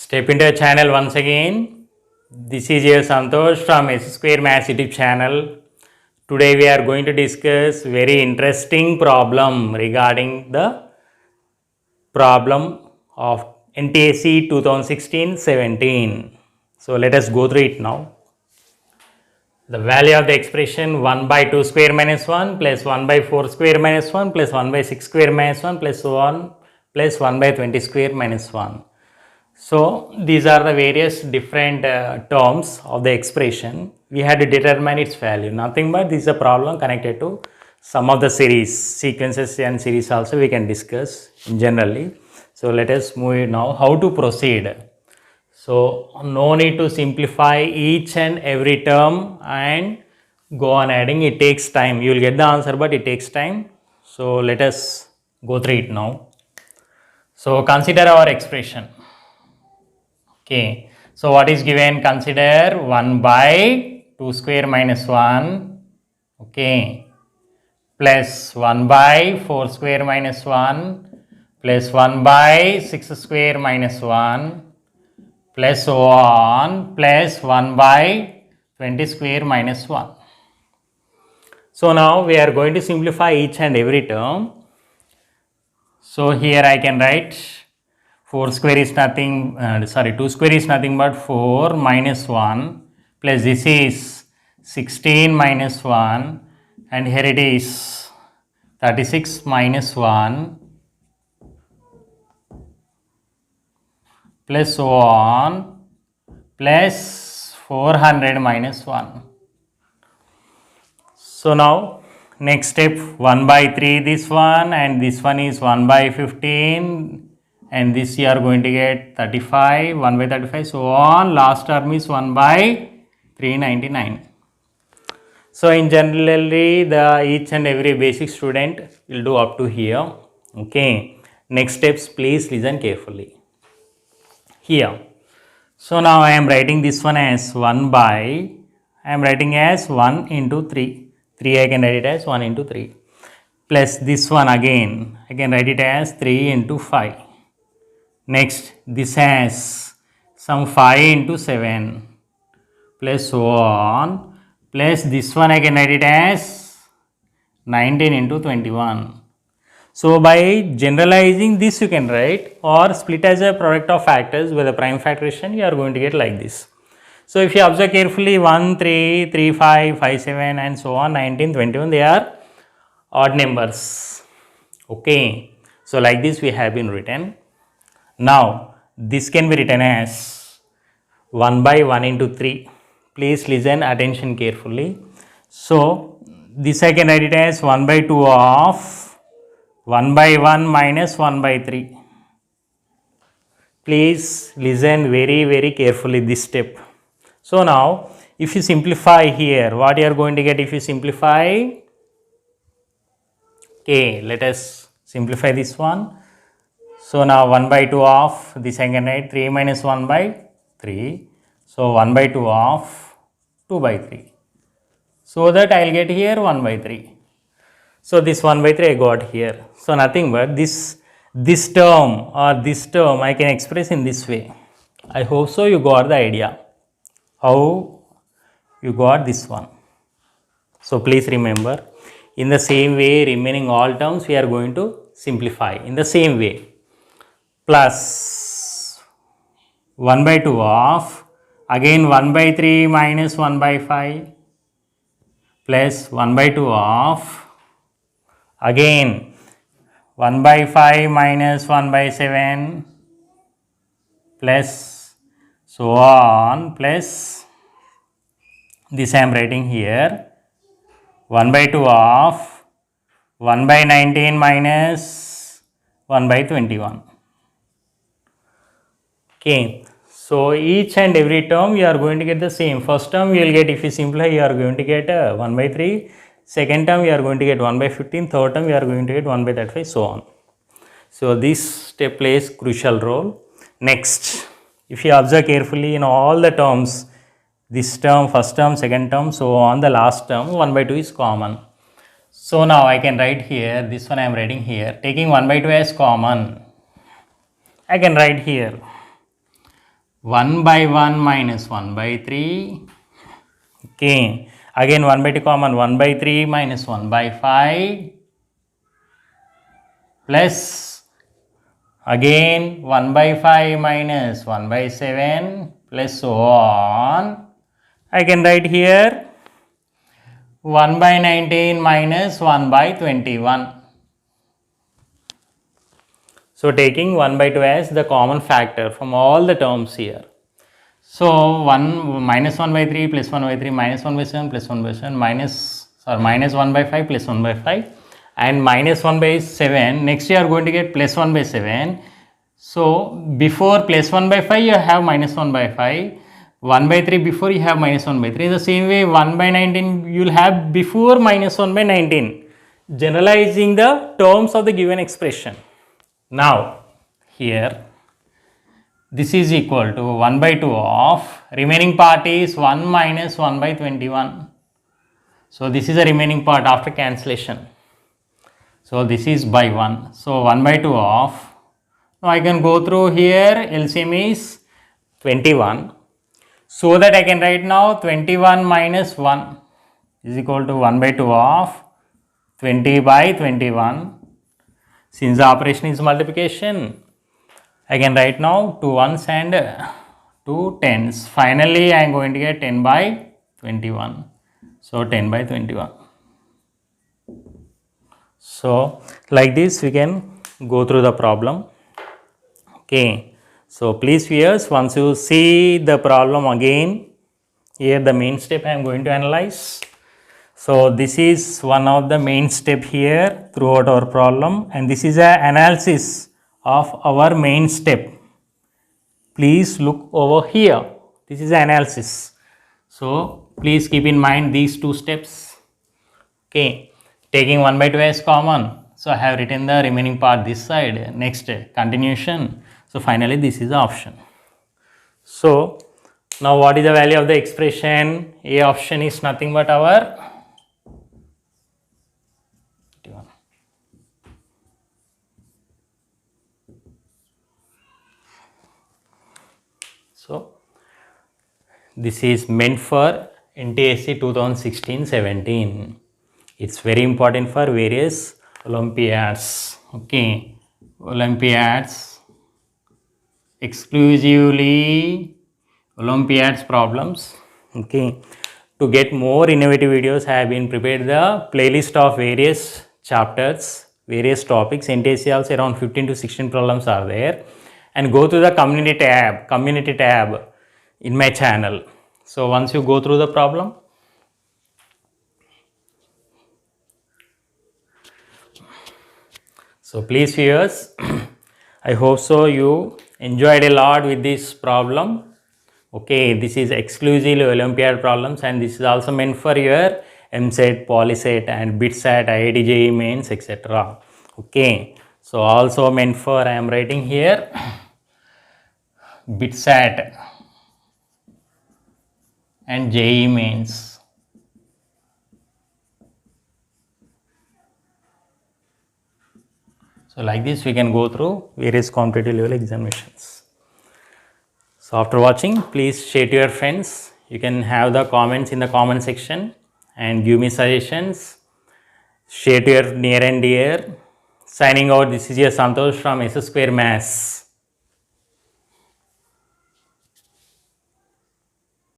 Step into your channel once again. This is your Santosh from S Square Maths YouTube channel. Today we are going to discuss very interesting problem regarding the problem of NTSC 2016-17. So let us go through it now. The value of the expression 1 by 2 square minus 1 plus 1 by 4 square minus 1 plus 1 by 6 square minus 1 plus 1 plus 1 by 20 square minus 1. So these are the various different terms of the expression. We had to determine its value. Nothing but this is a problem connected to some of the series, sequences and series also we can discuss generally. So let us move now. How to proceed? So no need to simplify each and every term and go on adding. It takes time. You will get the answer, but it takes time. So let us go through it now. So consider our expression. Okay, so what is given? Consider 1 by 2 square minus 1, okay, plus 1 by 4 square minus 1, plus 1 by 6 square minus 1, plus so on, plus 1 by 20 square minus 1. So now we are going to simplify each and every term. So here I can write 4 square is nothing, 2 square is nothing but 4 minus 1 plus this is 16 minus 1 and here it is 36 minus 1 plus so on plus 400 minus 1. So now next step 1 by 3 this one and this one is 1 by 15 and this you are going to get 35, 1 by 35, so on. Last term is 1 by 399. So in generally the each and every basic student will do up to here. Okay, next steps please listen carefully. Here, so now I am writing this one as 1 by, I am writing as 1 into 3, I can write it as 1 into 3 plus this one again I can write it as 3 into 5. Next, this has some 5 into 7 plus so on plus this one I can write it as 19 into 21. So by generalizing this you can write or split as a product of factors with a prime factorization you are going to get like this. So if you observe carefully 1, 3, 3, 5, 5, 7 and so on 19, 21 they are odd numbers. Okay, so like this we have been written. Now, this can be written as 1 by 1 into 3. Please listen attention carefully. So, this I can write it as 1 by 2 of 1 by 1 minus 1 by 3. Please listen very carefully this step. So, now if you simplify here, what you are going to get if you simplify? Okay, let us simplify this one. So now 1 by 2 of this I can write 3 minus 1 by 3. So 1 by 2 of 2 by 3. So that I will get here 1 by 3. So this 1 by 3 I got here. So nothing but this term or this term I can express in this way. I hope so you got the idea how you got this one. So please remember in the same way remaining all terms we are going to simplify in the same way. Plus 1 by 2 of again 1 by 3 minus 1 by 5 plus 1 by 2 of again 1 by 5 minus 1 by 7 plus so on plus this I am writing here 1 by 2 of 1 by 19 minus 1 by 21. Okay, so each and every term you are going to get the same. First term you will get, if you simplify you are going to get 1 by 3. Second term you are going to get 1 by 15. Third term you are going to get 1 by 35, so on. So this step plays crucial role. Next, if you observe carefully in all the terms, this term, first term, second term, so on the last term 1 by 2 is common. So now I can write here, this one I am writing here, taking 1 by 2 as common, I can write here 1 by 1 minus 1 by 3. Okay, again 1 by 2 common, 1 by 3 minus 1 by 5 plus again 1 by 5 minus 1 by 7 plus so on. I can write here 1 by 19 minus 1 by 21. So taking 1 by 2 as the common factor from all the terms here. So 1 minus 1 by 3 plus 1 by 3 minus 1 by 7 plus 1 by 7 minus 1 by 5 plus 1 by 5 and minus 1 by 7. Next you are going to get plus 1 by 7. So before plus 1 by 5 you have minus 1 by 5. 1 by 3 before you have minus 1 by 3. The same way 1 by 19 you will have before minus 1 by 19. Generalizing the terms of the given expression. Now here this is equal to 1 by 2 of remaining part is 1 minus 1 by 21. So this is the remaining part after cancellation. So this is by 1. So 1 by 2 of, now I can go through here, LCM is 21. So that I can write now 21 minus 1 is equal to 1 by 2 of 20 by 21. Since the operation is multiplication, I can write now 2 ones and 2 tens. Finally, I am going to get 10 by 21. So 10 by 21. So like this we can go through the problem. Okay. So please viewers, once you see the problem again, here the main step I am going to analyze. So this is one of the main step here throughout our problem, and this is an analysis of our main step. Please look over here. This is analysis. So please keep in mind these two steps. Okay, taking 1 by 2 as common. So I have written the remaining part this side. Next continuation. So finally this is the option. So now what is the value of the expression? A option is nothing but our so this is meant for NTSC 2016-17. It's very important for various Olympiads. Okay, Olympiads, exclusively Olympiads problems. Okay, to get more innovative videos, I have been prepared the playlist of various chapters, various topics. NTSC also around 15 to 16 problems are there. And go to the community tab in my channel. So once you go through the problem, so please viewers, I hope so you enjoyed a lot with this problem. Okay, this is exclusively Olympiad problems, and this is also meant for your MSET, PolySET and BITSAT, IIT JEE mains, etc. Okay, so also meant for, I am writing here, BITSAT and JEE mains. So like this we can go through various competitive level examinations. So after watching, please share to your friends. You can have the comments in the comment section and give me suggestions. Share to your near and dear. Signing out, this is your Santosh from S Square Maths.